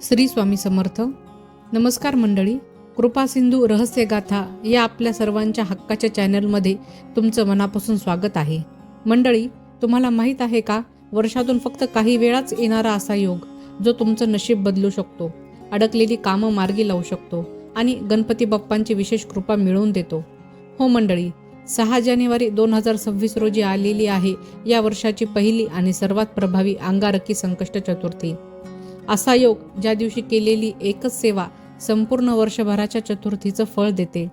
श्री स्वामी समर्थ. नमस्कार मंडळी. कृपा सिंधू रहस्य गाथा या आपल्या सर्वांच्या हक्काच्या चॅनलमध्ये तुमचं मनापासून स्वागत आहे. मंडळी, तुम्हाला माहीत आहे का, वर्षातून फक्त काही वेळाच येणारा असा योग जो तुमचं नशीब बदलू शकतो, अडकलेली कामं मार्गी लावू शकतो आणि गणपती बाप्पांची विशेष कृपा मिळवून देतो. हो मंडळी, 6 जानेवारी 2026 रोजी आलेली आहे या वर्षाची पहिली आणि सर्वात प्रभावी अंगारकी संकष्ट चतुर्थी. असा योग ज्या दिवशी केलेली एकच सेवा संपूर्ण वर्षभराच्या चतुर्थीचं फळ देते.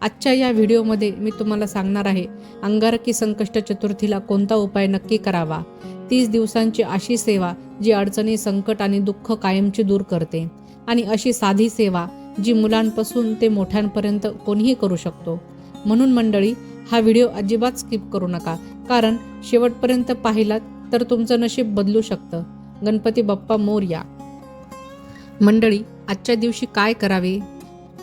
आजच्या या व्हिडिओमध्ये मी तुम्हाला सांगणार आहे अंगारकी संकष्ट चतुर्थीला कोणता उपाय नक्की करावा. 30 दिवसांची अशी सेवा जी अडचणी, संकट आणि दुःख कायमची दूर करते, आणि अशी साधी सेवा जी मुलांपासून ते मोठ्यांपर्यंत कोणीही करू शकतो. म्हणून मंडळी, हा व्हिडिओ अजिबात स्किप करू नका, कारण शेवटपर्यंत पाहिलात तर तुमचं नशीब बदलू शकतं. गणपती बाप्पा मोरया. मंडळी, आजच्या दिवशी काय करावे?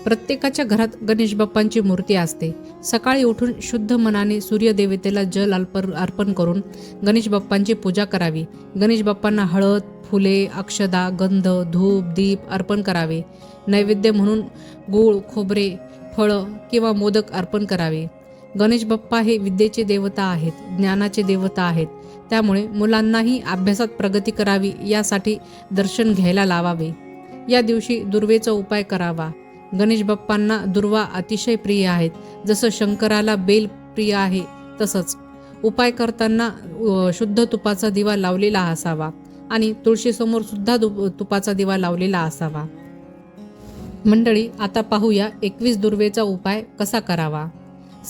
प्रत्येकाच्या घरात गणेश बाप्पांची मूर्ती असते. सकाळी उठून शुद्ध मनाने सूर्यदेवतेला जल अर्पण करून गणेश बाप्पांची पूजा करावी. गणेश बाप्पांना हळद, फुले, अक्षदा, गंध, धूप, दीप अर्पण करावे. नैवेद्य म्हणून गूळ, खोबरे, फळं किंवा मोदक अर्पण करावे. गणेश बाप्पा हे विद्येचे देवता आहेत, ज्ञानाचे देवता आहेत. त्यामुळे मुलांनाही अभ्यासात प्रगती करावी यासाठी दर्शन घ्यायला लावावे. या दिवशी दुर्वेचा उपाय करावा. गणेश बाप्पांना दुर्वा अतिशय प्रिय आहेत. जसं शंकराला बेल प्रिय आहे, तसंच उपाय करताना शुद्ध तुपाचा दिवा लावलेला असावा आणि तुळशीसमोर सुद्धा तुपाचा दिवा लावलेला असावा. मंडळी, आता पाहूया 21 दुर्वेचा उपाय कसा करावा.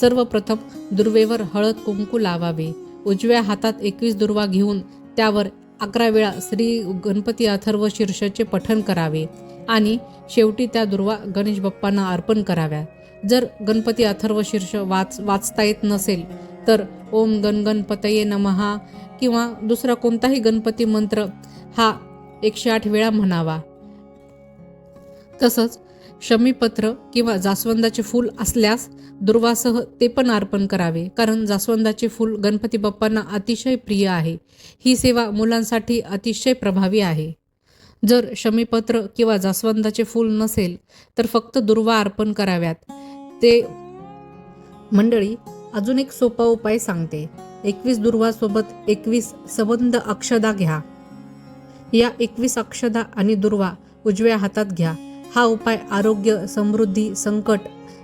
सर्वप्रथम दुर्वेवर हळद कुंकू लावावे. उजव्या हातात 21 दुर्वा घेऊन त्यावर 11 वेळा श्री गणपती अथर्व शीर्षाचे पठण करावे आणि शेवटी त्या दुर्वा गणेश बाप्पांना अर्पण कराव्या. जर गणपती अथर्व शीर्ष वाचता येत नसेल तर ओम गणगणपतये नमः किंवा दुसरा कोणताही गणपती मंत्र हा 108 वेळा म्हणावा. तसंच शमीपत्र किंवा जास्वंदाचे फूल असल्यास दुर्वासह ते पण अर्पण करावे, कारण जास्वंदाचे फूल गणपती बाप्पांना अतिशय प्रिय आहे. ही सेवा मुलांसाठी अतिशय प्रभावी आहे. जर शमीपत्र किंवा जास्वंदाचे फूल नसेल तर फक्त दुर्वा अर्पण कराव्यात. ते मंडळी, अजून एक सोपा उपाय सांगते. 21 दुर्वासोबत 21 सबंध अक्षदा घ्या. या 21 अक्षदा आणि दुर्वा उजव्या हातात घ्या. हा उपाय आरोग्य, समृद्धी, संकट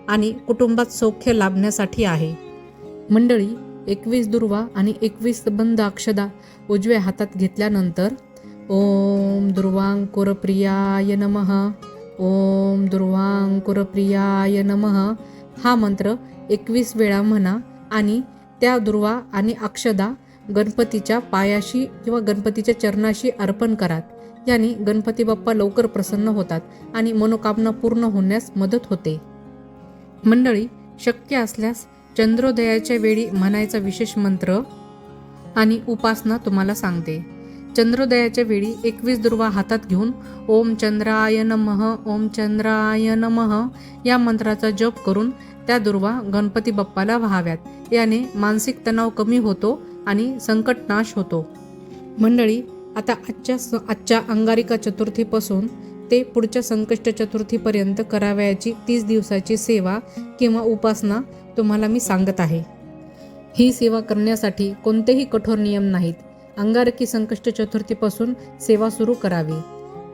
आणि कुटुंबात सौख्य लाभण्यासाठी आहे. मंडळी, 21 दुर्वा आणि 21 सबंध अक्षदा उजव्या हातात घेतल्यानंतर ओम दुर्वांकुरप्रियाय नमः, ओम दुर्वांकुरप्रियाय नमः हा मंत्र 21 वेळा म्हणा आणि त्या दुर्वा आणि अक्षदा गणपतीच्या पायाशी किंवा गणपतीच्या चरणाशी अर्पण करा. याने गणपती बाप्पा लवकर प्रसन्न होतात आणि मनोकामना पूर्ण होण्यास मदत होते. मंडळी, शक्य असल्यास चंद्रोदयाच्या वेळी म्हणायचा विशेष मंत्र आणि उपासना तुम्हाला सांगते. चंद्रोदयाच्या वेळी 21 दुर्वा हातात घेऊन ओम चंद्राय नमः, ओम चंद्राय नमः या मंत्राचा जप करून त्या दुर्वा गणपती बाप्पाला व्हाव्यात. याने मानसिक तणाव कमी होतो आणि संकट नाश होतो. मंडळी, आता आजच्या अंगारिका चतुर्थीपासून ते पुढच्या संकष्ट चतुर्थीपर्यंत करावयाची 30 दिवसाची सेवा किंवा उपासना तुम्हाला मी सांगत आहे. ही सेवा करण्यासाठी कोणतेही कठोर नियम नाहीत. अंगारकी संकष्ट चतुर्थीपासून सेवा सुरू करावी.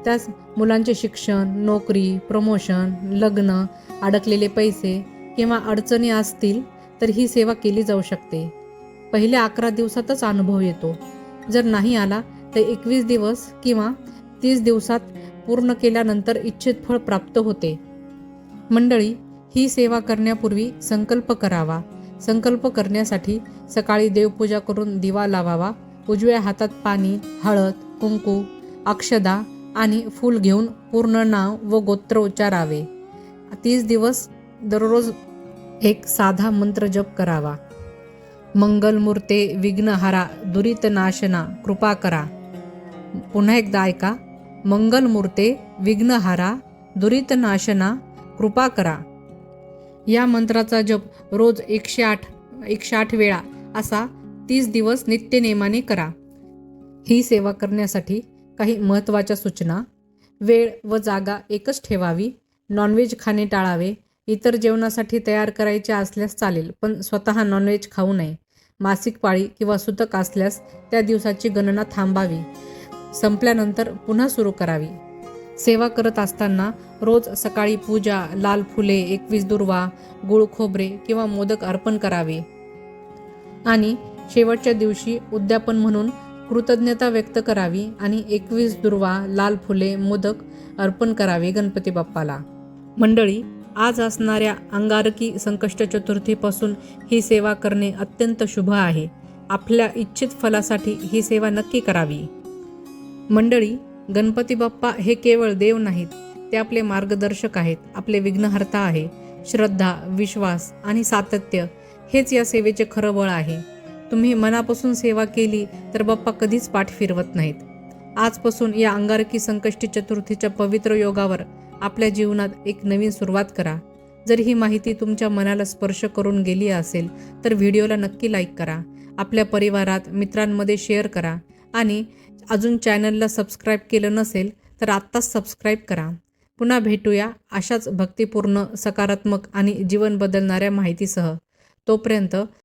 त्यास मुलांचे शिक्षण, नोकरी, प्रमोशन, लग्न, अडकलेले पैसे किंवा अडचणी असतील तर ही सेवा केली जाऊ शकते. पहिल्या 11 दिवसातच अनुभव येतो. जर नाही आला तर 21 दिवस किंवा 30 दिवसात पूर्ण केल्यानंतर इच्छित फळ प्राप्त होते. मंडळी, ही सेवा करण्यापूर्वी संकल्प करावा. संकल्प करण्यासाठी सकाळी देवपूजा करून दिवा लावावा. उजव्या हातात पाणी, हळद, कुंकू, अक्षदा आणि फूल घेऊन पूर्ण नाव व गोत्र उच्चारावे. 30 दिवस दररोज एक साधा मंत्र जप करावा. मंगलमूर्ते विघ्नहारा दुरितनाशना कृपा करा. पुन्हा एकदा ऐका. मंगलमूर्ते विघ्नहारा दुरितनाशना कृपा करा. या मंत्राचा जप रोज 108 वेळा असा 30 दिवस नित्यनेमाने करा. ही सेवा करण्यासाठी काही महत्त्वाच्या सूचना. वेळ व जागा एकच ठेवावी. नॉनव्हेज खाणे टाळावे. इतर जेवणासाठी तयार करायचे असल्यास चालेल, पण स्वतः नॉनव्हेज खाऊ नये. मासिक पाळी किंवा सुतक असल्यास त्या दिवसाची गणना थांबावी. संपल्यानंतर पुन्हा सुरू करावी. सेवा करत असताना रोज सकाळी पूजा, लाल फुले, 21 दुर्वा, गुळ खोबरे किंवा मोदक अर्पण करावे आणि शेवटच्या दिवशी उद्यापन म्हणून कृतज्ञता व्यक्त करावी आणि 21 दुर्वा, लाल फुले, मोदक अर्पण करावे गणपती बाप्पाला. मंडळी, आज असणाऱ्या अंगारकी संकष्ट चतुर्थीपासून ही सेवा करणे अत्यंत शुभ आहे. आपल्या इच्छित फलासाठी ही सेवा नक्की करावी. मंडळी, गणपती बाप्पा हे केवळ देव नाहीत, ते आपले मार्गदर्शक आहेत, आपले विघ्नहर्ता आहे. श्रद्धा, विश्वास आणि सातत्य हेच या सेवेचे खरं बळ आहे. तुम्ही मनापासून सेवा केली तर बाप्पा कधीच पाठ फिरवत नाहीत. आजपासून या अंगारकी संकष्टी चतुर्थीच्या पवित्र योगावर आपल्या जीवनात एक नवीन सुरुवात करा. जर ही माहिती तुमच्या मनाला स्पर्श करून गेली असेल तर व्हिडिओला नक्की लाईक करा, आपल्या परिवारात, मित्रांमध्ये शेअर करा आणि अजून चॅनलला सबस्क्राईब केलं नसेल तर आत्ताच सबस्क्राईब करा. पुन्हा भेटूया अशाच भक्तिपूर्ण, सकारात्मक आणि जीवन बदलणाऱ्या माहितीसह. तोपर्यंत